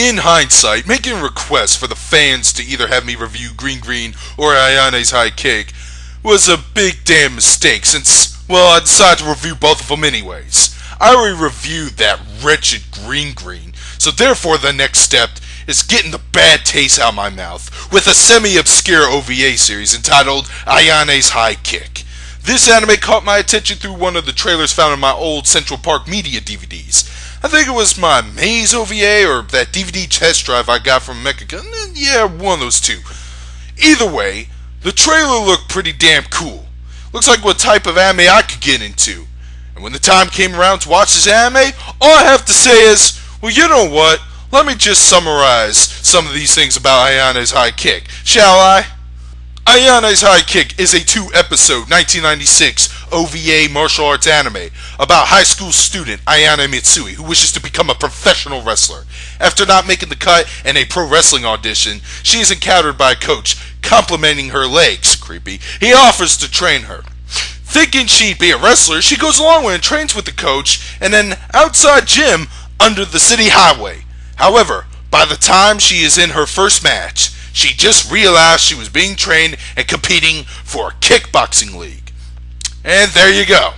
In hindsight, making requests for the fans to either have me review Green Green or Ayane's High Kick was a big damn mistake since, well, I decided to review both of them anyways. I already reviewed that wretched Green Green, so therefore the next step is getting the bad taste out of my mouth with a semi-obscure OVA series entitled Ayane's High Kick. This anime caught my attention through one of the trailers found in my old Central Park Media DVDs. I think it was my Maze OVA or that DVD test drive I got from Mecha. Yeah, one of those two. Either way, the trailer looked pretty damn cool. Looks like what type of anime I could get into. And when the time came around to watch this anime, all I have to say is, well, you know what? Let me just summarize some of these things about Ayane's High Kick, shall I? Ayane's High Kick is a 2-episode 1996 OVA martial arts anime about high school student Ayane Mitsui who wishes to become a professional wrestler. After not making the cut in a pro wrestling audition, she is encountered by a coach complimenting her legs. Creepy. He offers to train her. Thinking she'd be a wrestler, she goes along with and trains with the coach in an outside gym under the city highway. However, by the time she is in her first match, she just realized she was being trained and competing for a kickboxing league. And there you go.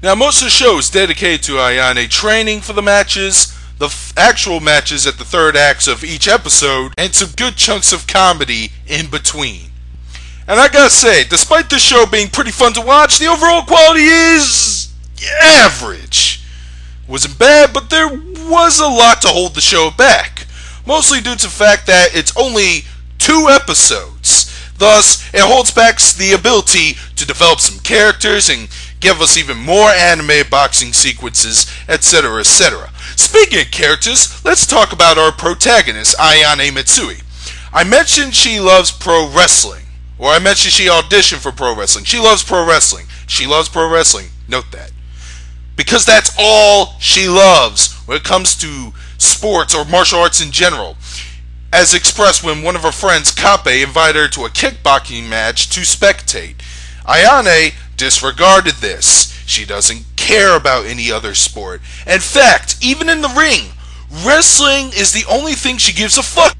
Now, most of the show is dedicated to Ayane training for the matches, the actual matches at the third acts of each episode, and some good chunks of comedy in between. And I gotta say, despite this show being pretty fun to watch, the overall quality is average. It wasn't bad, but there was a lot to hold the show back. Mostly due to the fact that it's only 2 episodes. Thus, it holds back the ability to develop some characters and give us even more anime boxing sequences, etc., etc. Speaking of characters, let's talk about our protagonist, Ayane Mitsui. I mentioned she loves pro wrestling. Or I mentioned she auditioned for pro wrestling. She loves pro wrestling. She loves pro wrestling. Note that. Because that's all she loves when it comes to sports or martial arts in general. As expressed when one of her friends, Kape, invited her to a kickboxing match to spectate. Ayane disregarded this. She doesn't care about any other sport. In fact, even in the ring, wrestling is the only thing she gives a fuck.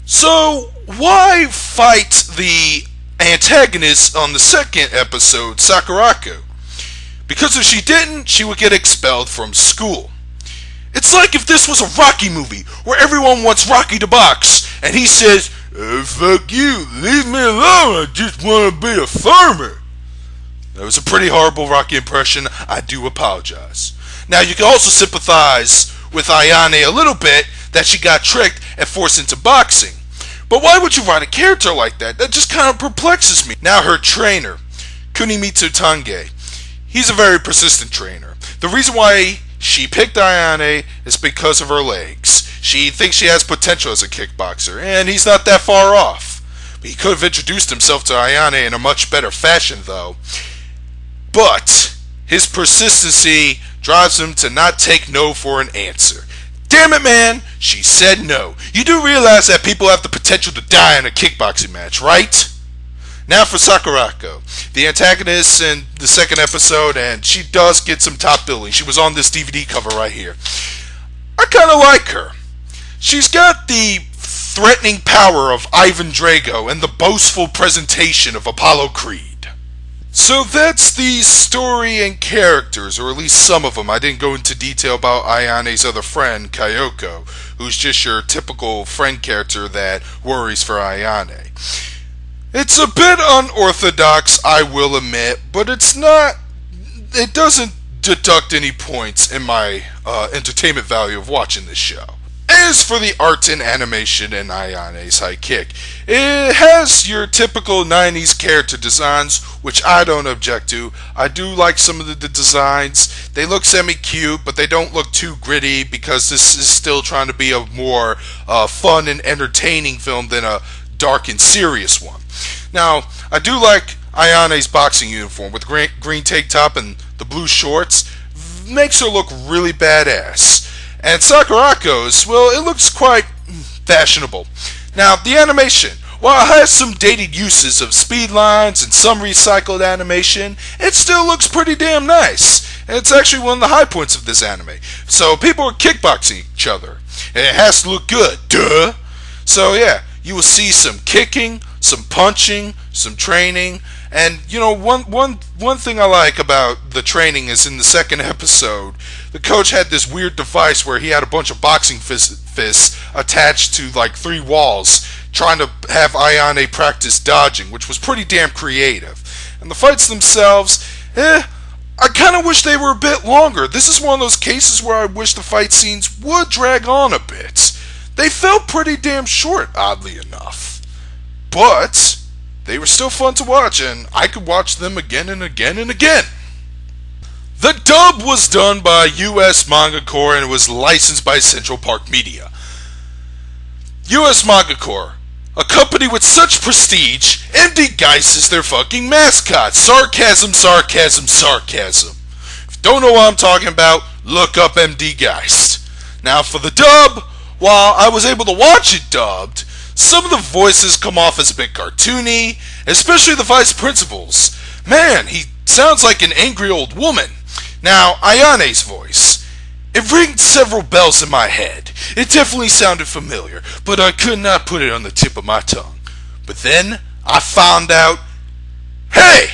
So, why fight the antagonist on the second episode, Sakurako? Because if she didn't, she would get expelled from school. It's like if this was a Rocky movie, where everyone wants Rocky to box, and he says, fuck you, leave me alone, I just want to be a farmer. That was a pretty horrible Rocky impression, I do apologize. Now you can also sympathize with Ayane a little bit, that she got tricked and forced into boxing. But why would you write a character like that? That just kind of perplexes me. Now her trainer, Kunimitsu Tange, he's a very persistent trainer. The reason why she picked Ayane is because of her legs. She thinks she has potential as a kickboxer, and he's not that far off. But he could have introduced himself to Ayane in a much better fashion, though. But his persistency drives him to not take no for an answer. Damn it, man! She said no. You do realize that people have the potential to die in a kickboxing match, right? Now for Sakurako, the antagonist in the second episode, and she does get some top billing. She was on this DVD cover right here. I kind of like her. She's got the threatening power of Ivan Drago and the boastful presentation of Apollo Creed. So that's the story and characters, or at least some of them. I didn't go into detail about Ayane's other friend, Kyoko, who's just your typical friend character that worries for Ayane. It's a bit unorthodox, I will admit, but it's not, it doesn't deduct any points in my entertainment value of watching this show. As for the art and animation in Ayane's High Kick, it has your typical 90s character designs, which I don't object to. I do like some of the designs. They look semi-cute, but they don't look too gritty because this is still trying to be a more fun and entertaining film than a dark and serious one. Now, I do like Ayane's boxing uniform with green tank top and the blue shorts. Makes her look really badass. And Sakurako's, well, it looks quite fashionable. Now, the animation, while it has some dated uses of speed lines and some recycled animation, it still looks pretty damn nice. And it's actually one of the high points of this anime. So people are kickboxing each other. And it has to look good, duh! So yeah, you will see some kicking, some punching, some training, and you know, one thing I like about the training is in the second episode, the coach had this weird device where he had a bunch of boxing fists attached to like 3 walls, trying to have Ayane practice dodging, which was pretty damn creative. And the fights themselves, I kind of wish they were a bit longer. This is one of those cases where I wish the fight scenes would drag on a bit. They felt pretty damn short, oddly enough. But they were still fun to watch, and I could watch them again and again and again. The dub was done by US Manga Corps and it was licensed by Central Park Media. US Manga Corps, a company with such prestige, MD Geist is their fucking mascot. Sarcasm, sarcasm, sarcasm. If you don't know what I'm talking about, look up MD Geist. Now for the dub, while I was able to watch it dubbed, some of the voices come off as a bit cartoony, especially the vice principals. Man, he sounds like an angry old woman. Now, Ayane's voice. It rings several bells in my head. It definitely sounded familiar, but I could not put it on the tip of my tongue. But then, I found out, hey!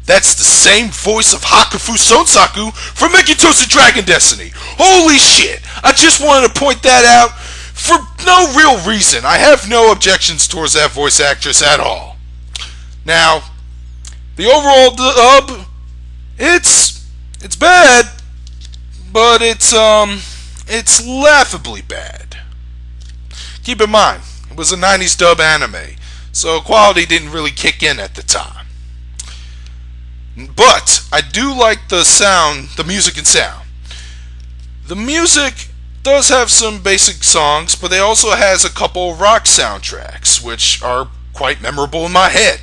That's the same voice of Hakufu Sonsaku from Mekitosa Dragon Destiny. Holy shit! I just wanted to point that out for no real reason. I have no objections towards that voice actress at all. Now, the overall dub, it's bad, but it's laughably bad. Keep in mind, it was a 90s dub anime, so quality didn't really kick in at the time. But I do like the sound, the music and sound. The music does have some basic songs, but it also has a couple rock soundtracks, which are quite memorable in my head.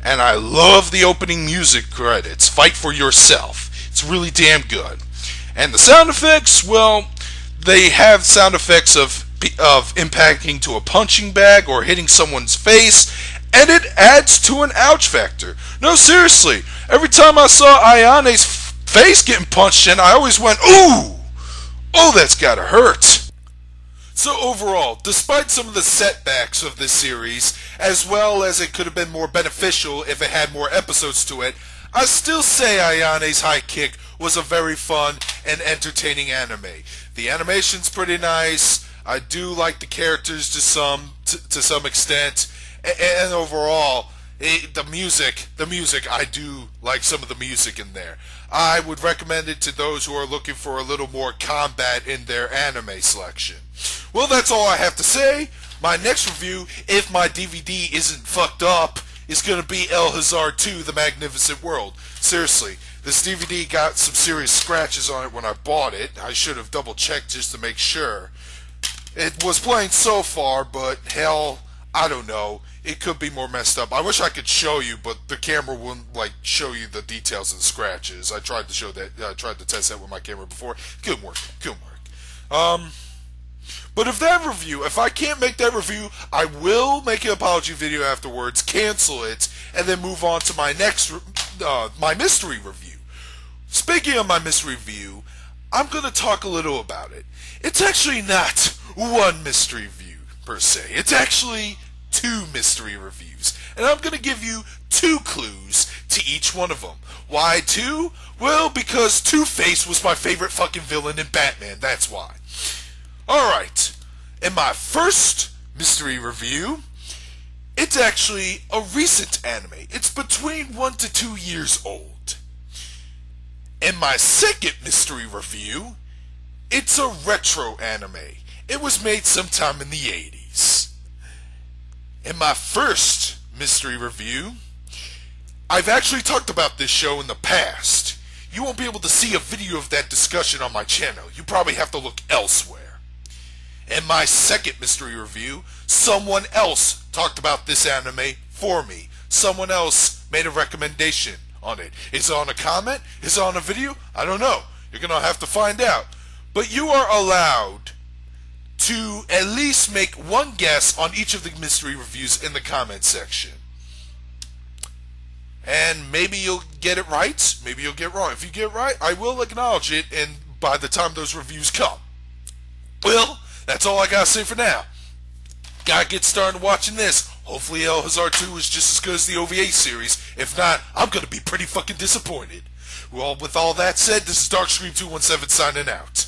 And I love the opening music credits, Fight for Yourself. It's really damn good. And the sound effects, well, they have sound effects of impacting to a punching bag or hitting someone's face, and it adds to an ouch factor. No, seriously, every time I saw Ayane's face getting punched in, I always went, ooh! Oh, that's gotta hurt! So overall, despite some of the setbacks of this series, as well as it could have been more beneficial if it had more episodes to it, I still say Ayane's High Kick was a very fun and entertaining anime. The animation's pretty nice, I do like the characters to some extent, and overall, the music, I do like some of the music in there. I would recommend it to those who are looking for a little more combat in their anime selection. Well, that's all I have to say. My next review, if my DVD isn't fucked up, is going to be El Hazard 2, The Magnificent World. Seriously, this DVD got some serious scratches on it when I bought it. I should have double checked just to make sure. It was playing so far, but hell, I don't know. It could be more messed up. I wish I could show you, but the camera wouldn't show you the details of the scratches. I tried to show that. I tried to test that with my camera before. Couldn't work. But if I can't make that review, I will make an apology video afterwards, cancel it, and then move on to my next my mystery review. Speaking of my mystery review, I'm going to talk a little about it. It's actually not one mystery review per se. It's actually 2 mystery reviews, and I'm going to give you 2 clues to each one of them. Why 2? Well, because Two-Face was my favorite fucking villain in Batman, that's why. Alright, in my first mystery review, it's actually a recent anime. It's between 1 to 2 years old. In my second mystery review, it's a retro anime. It was made sometime in the 80s. In my first mystery review, I've actually talked about this show in the past. You won't be able to see a video of that discussion on my channel. You probably have to look elsewhere. In my second mystery review, someone else talked about this anime for me. Someone else made a recommendation on it. Is it on a comment? Is it on a video? I don't know. You're going to have to find out. But you are allowed to at least make one guess on each of the mystery reviews in the comment section. And maybe you'll get it right, maybe you'll get it wrong. If you get it right, I will acknowledge it, and by the time those reviews come. Well, that's all I gotta say for now. Gotta get started watching this. Hopefully El Hazard 2 is just as good as the OVA series. If not, I'm gonna be pretty fucking disappointed. Well, with all that said, this is Darkscream 217 signing out.